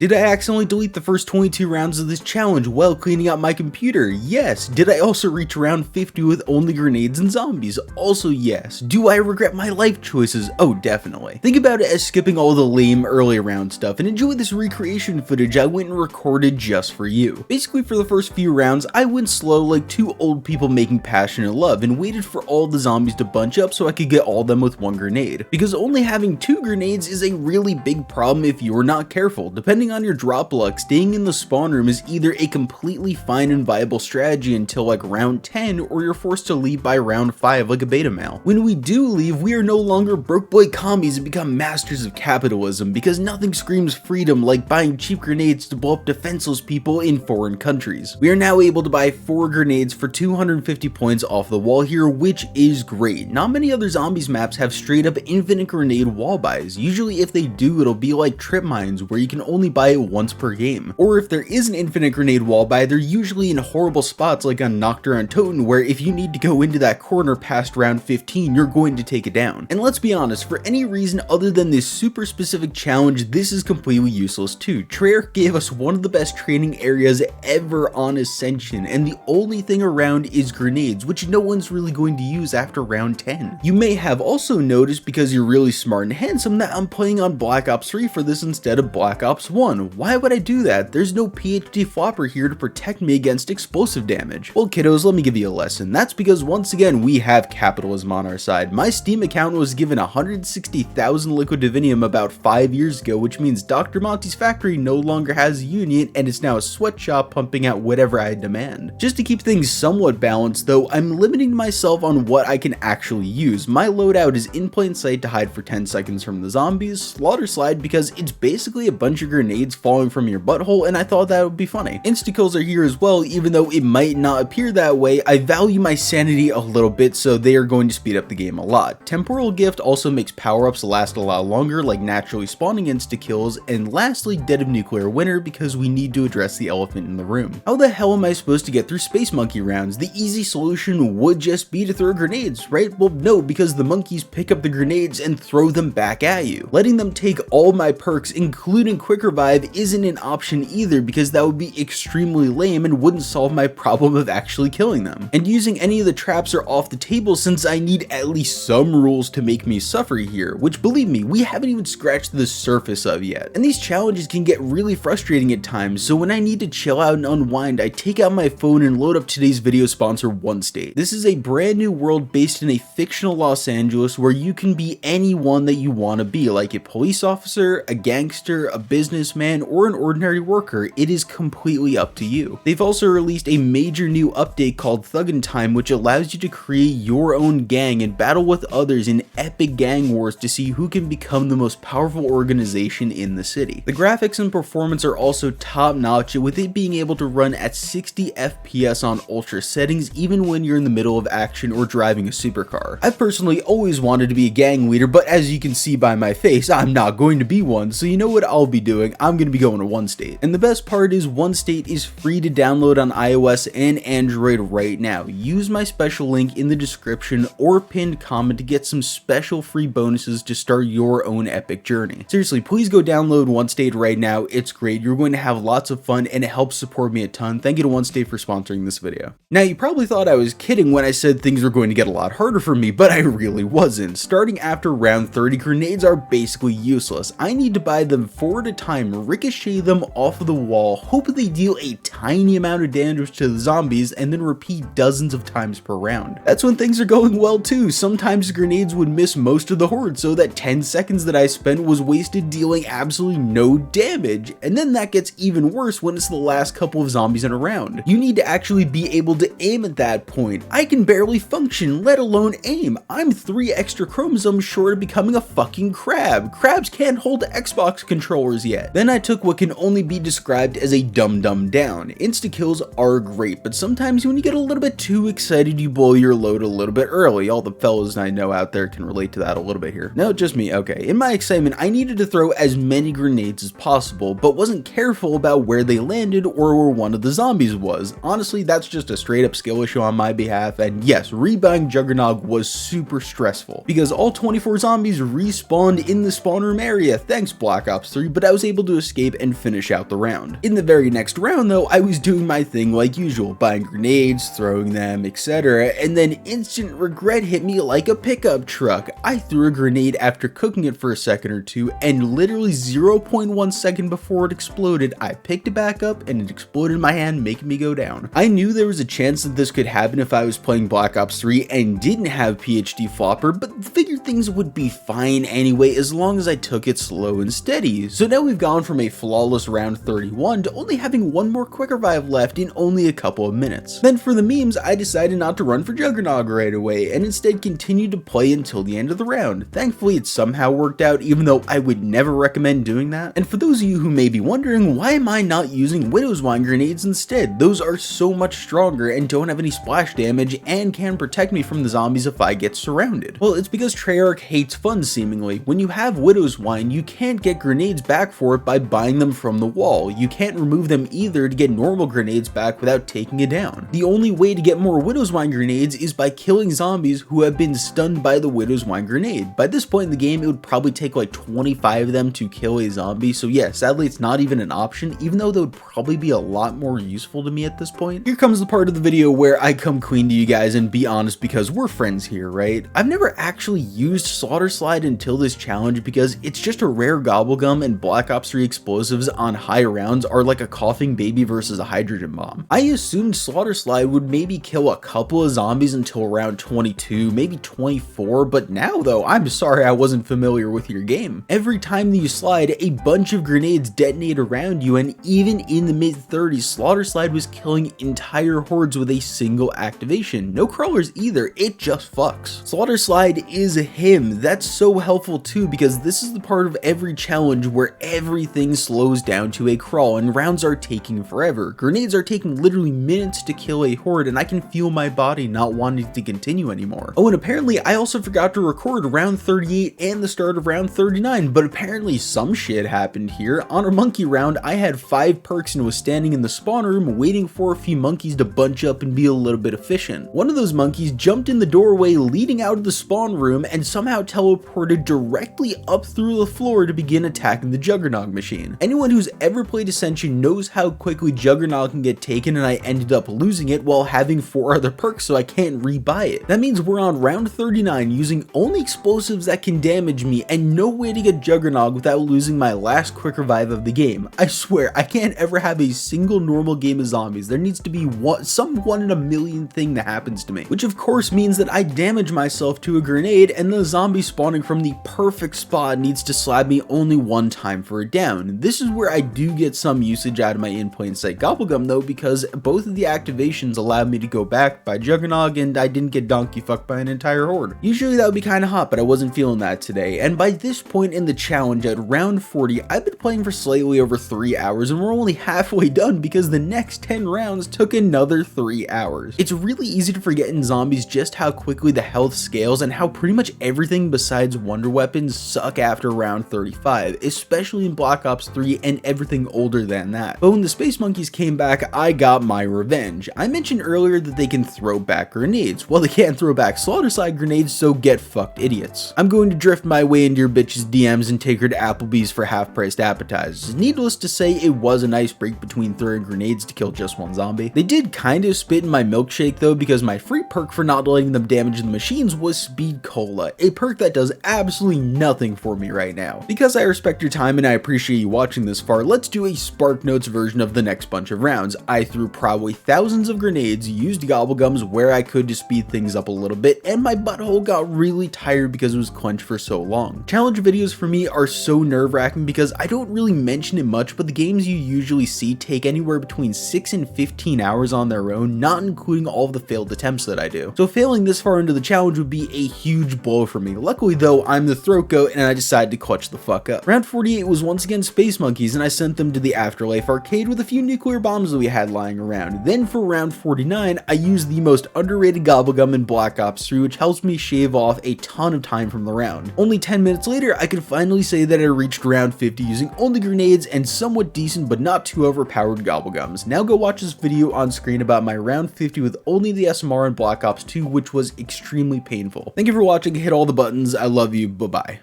Did I accidentally delete the first 22 rounds of this challenge while cleaning out my computer? Yes. Did I also reach round 50 with only grenades and zombies? Also yes. Do I regret my life choices? Oh, definitely. Think about it as skipping all the lame early round stuff and enjoy this recreation footage I went and recorded just for you. Basically, for the first few rounds, I went slow like two old people making passionate love and waited for all the zombies to bunch up so I could get all of them with one grenade. Because only having 2 grenades is a really big problem if you're not careful. Depending on your drop luck, staying in the spawn room is either a completely fine and viable strategy until like round 10, or you're forced to leave by round 5 like a beta male. When we do leave, we are no longer broke boy commies and become masters of capitalism, because nothing screams freedom like buying cheap grenades to blow up defenseless people in foreign countries. We are now able to buy 4 grenades for 250 points off the wall here, which is great. Not many other zombies maps have straight up infinite grenade wall buys. Usually if they do, it'll be like trip mines where you can only buy it once per game. Or if there is an infinite grenade wall buy, they're usually in horrible spots like on Nocturne and Toten, where if you need to go into that corner past round 15, you're going to take it down. And let's be honest, for any reason other than this super specific challenge, this is completely useless too. Treyarch gave us one of the best training areas ever on Ascension, and the only thing around is grenades, which no one's really going to use after round 10. You may have also noticed, because you're really smart and handsome, that I'm playing on Black Ops 3 for this instead of Black Ops 1. Why would I do that? There's no PhD flopper here to protect me against explosive damage. Well kiddos, let me give you a lesson. That's because once again we have capitalism on our side. My Steam account was given 160,000 liquid divinium about 5 years ago, which means Dr. Monty's factory no longer has a union and it's now a sweatshop pumping out whatever I demand. Just to keep things somewhat balanced though, I'm limiting myself on what I can actually use. My loadout is in plain sight to hide for 10 seconds from the zombies, slaughter slide because it's basically a bunch of grenades falling from your butthole, and I thought that would be funny. Insta kills are here as well, even though it might not appear that way. I value my sanity a little bit, so they are going to speed up the game a lot. Temporal gift also makes power-ups last a lot longer, like naturally spawning insta kills, and lastly dead of nuclear winter, because we need to address the elephant in the room. How the hell am I supposed to get through space monkey rounds? The easy solution would just be to throw grenades, right? Well no, because the monkeys pick up the grenades and throw them back at you. Letting them take all my perks, including quick revive, isn't an option either, because that would be extremely lame and wouldn't solve my problem of actually killing them. And using any of the traps are off the table, since I need at least some rules to make me suffer here, which believe me, we haven't even scratched the surface of yet. And these challenges can get really frustrating at times, so when I need to chill out and unwind, I take out my phone and load up today's video sponsor, One State. This is a brand new world based in a fictional Los Angeles where you can be anyone that you want to be, like a police officer, a gangster, a businessman, or an ordinary worker. It is completely up to you. They've also released a major new update called Thuggin' Time, which allows you to create your own gang and battle with others in epic gang wars to see who can become the most powerful organization in the city. The graphics and performance are also top notch, with it being able to run at 60 FPS on ultra settings even when you're in the middle of action or driving a supercar. I've personally always wanted to be a gang leader, but as you can see by my face, I'm not going to be one, so you know what I'll be doing? I'm going to be going to One State. And the best part is One State is free to download on iOS and Android right now. Use my special link in the description or pinned comment to get some special free bonuses to start your own epic journey. Seriously, please go download One State right now. It's great. You're going to have lots of fun and it helps support me a ton. Thank you to One State for sponsoring this video. Now, you probably thought I was kidding when I said things were going to get a lot harder for me, but I really wasn't. Starting after round 30, grenades are basically useless. I need to buy them 4 at a time, ricochet them off of the wall, hope they deal a tiny amount of damage to the zombies, and then repeat dozens of times per round. That's when things are going well too. Sometimes grenades would miss most of the horde, so that 10 seconds that I spent was wasted dealing absolutely no damage. And then that gets even worse when it's the last couple of zombies in a round. You need to actually be able to aim at that point. I can barely function, let alone aim. I'm 3 extra chromosomes short of becoming a fucking crab. Crabs can't hold Xbox controllers yet. Then I took what can only be described as a dumb down. Insta kills are great, but sometimes when you get a little bit too excited, you blow your load a little bit early. All the fellas I know out there can relate to that a little bit here. No, just me. Okay. In my excitement, I needed to throw as many grenades as possible, but wasn't careful about where they landed or where one of the zombies was. Honestly, that's just a straight up skill issue on my behalf, and yes, rebuying Juggernog was super stressful because all 24 zombies respawned in the spawn room area. Thanks Black Ops 3, but I was able to to escape and finish out the round. In the very next round though, I was doing my thing like usual, buying grenades, throwing them, etc., and then instant regret hit me like a pickup truck. I threw a grenade after cooking it for a second or two, and literally 0.1 second before it exploded, I picked it back up and it exploded in my hand, making me go down. I knew there was a chance that this could happen if I was playing Black Ops 3 and didn't have PhD flopper, but figured things would be fine anyway as long as I took it slow and steady. So now we've gone from a flawless round 31 to only having one more quick revive left in only a couple of minutes. Then for the memes, I decided not to run for Juggernog right away and instead continued to play until the end of the round. Thankfully it somehow worked out, even though I would never recommend doing that. And for those of you who may be wondering, why am I not using Widow's Wine grenades instead? Those are so much stronger and don't have any splash damage and can protect me from the zombies if I get surrounded. Well, it's because Treyarch hates fun seemingly. When you have Widow's Wine, you can't get grenades back for it by buying them from the wall. You can't remove them either to get normal grenades back without taking it down. The only way to get more Widow's Wine grenades is by killing zombies who have been stunned by the Widow's Wine grenade. By this point in the game, it would probably take like 25 of them to kill a zombie, so yeah, sadly it's not even an option, even though that would probably be a lot more useful to me at this point. Here comes the part of the video where I come clean to you guys and be honest, because we're friends here, right? I've never actually used Slaughter Slide until this challenge because it's just a rare gobblegum, and Black Ops 3 explosives on high rounds are like a coughing baby versus a hydrogen bomb. I assumed Slaughter Slide would maybe kill a couple of zombies until around 22, maybe 24, but now though, I'm sorry I wasn't familiar with your game. Every time that you slide, a bunch of grenades detonate around you, and even in the mid-30s, Slaughter Slide was killing entire hordes with a single activation. No crawlers either, it just fucks. Slaughter Slide is him. That's so helpful too, because this is the part of every challenge where everything slows down to a crawl and rounds are taking forever. Grenades are taking literally minutes to kill a horde, and I can feel my body not wanting to continue anymore. Oh, and apparently I also forgot to record round 38 and the start of round 39, but apparently some shit happened here. On our monkey round, I had 5 perks and was standing in the spawn room waiting for a few monkeys to bunch up and be a little bit efficient. One of those monkeys jumped in the doorway leading out of the spawn room and somehow teleported directly up through the floor to begin attacking the Juggernog machine. Anyone who's ever played Ascension knows how quickly Juggernog can get taken, and I ended up losing it while having 4 other perks, so I can't rebuy it. That means we're on round 39 using only explosives that can damage me and no way to get Juggernog without losing my last quick revive of the game. I swear, I can't ever have a single normal game of zombies. There needs to be some 1 in a million thing that happens to me, which of course means that I damage myself to a grenade, and the zombie spawning from the perfect spot needs to slap me only 1 time for a down. This is where I do get some usage out of my in plain sight gobblegum though, because both of the activations allowed me to go back by Juggernog and I didn't get donkey fucked by an entire horde. Usually that would be kinda hot, but I wasn't feeling that today, and by this point in the challenge at round 40, I've been playing for slightly over 3 hours and we're only halfway done because the next 10 rounds took another 3 hours. It's really easy to forget in zombies just how quickly the health scales and how pretty much everything besides wonder weapons suck after round 35, especially in Black Ops 3 and everything older than that. But when the Space Monkeys came back, I got my revenge. I mentioned earlier that they can throw back grenades. Well, they can't throw back Slaughter Slide grenades, so get fucked, idiots. I'm going to drift my way into your bitch's DMs and take her to Applebee's for half-priced appetizers. Needless to say, it was a nice break between throwing grenades to kill just 1 zombie. They did kind of spit in my milkshake though, because my free perk for not letting them damage the machines was Speed Cola, a perk that does absolutely nothing for me right now. Because I respect your time and I appreciate you watching this far, let's do a Spark Notes version of the next bunch of rounds. I threw probably thousands of grenades, used gobblegums where I could to speed things up a little bit, and my butthole got really tired because it was clenched for so long. Challenge videos for me are so nerve-wracking because I don't really mention it much, but the games you usually see take anywhere between 6 and 15 hours on their own, not including all of the failed attempts that I do. So failing this far into the challenge would be a huge blow for me. Luckily though, I'm the throat goat and I decided to clutch the fuck up. Round 48 was once again Space Monkeys, and I sent them to the Afterlife arcade with a few nuclear bombs that we had lying around. Then for round 49, I used the most underrated gobblegum in Black Ops 3, which helps me shave off a ton of time from the round. Only 10 minutes later, I could finally say that I reached round 50 using only grenades and somewhat decent but not too overpowered gobblegums. Now go watch this video on screen about my round 50 with only the SMR in Black Ops 2, which was extremely painful. Thank you for watching, hit all the buttons, I love you, bye bye.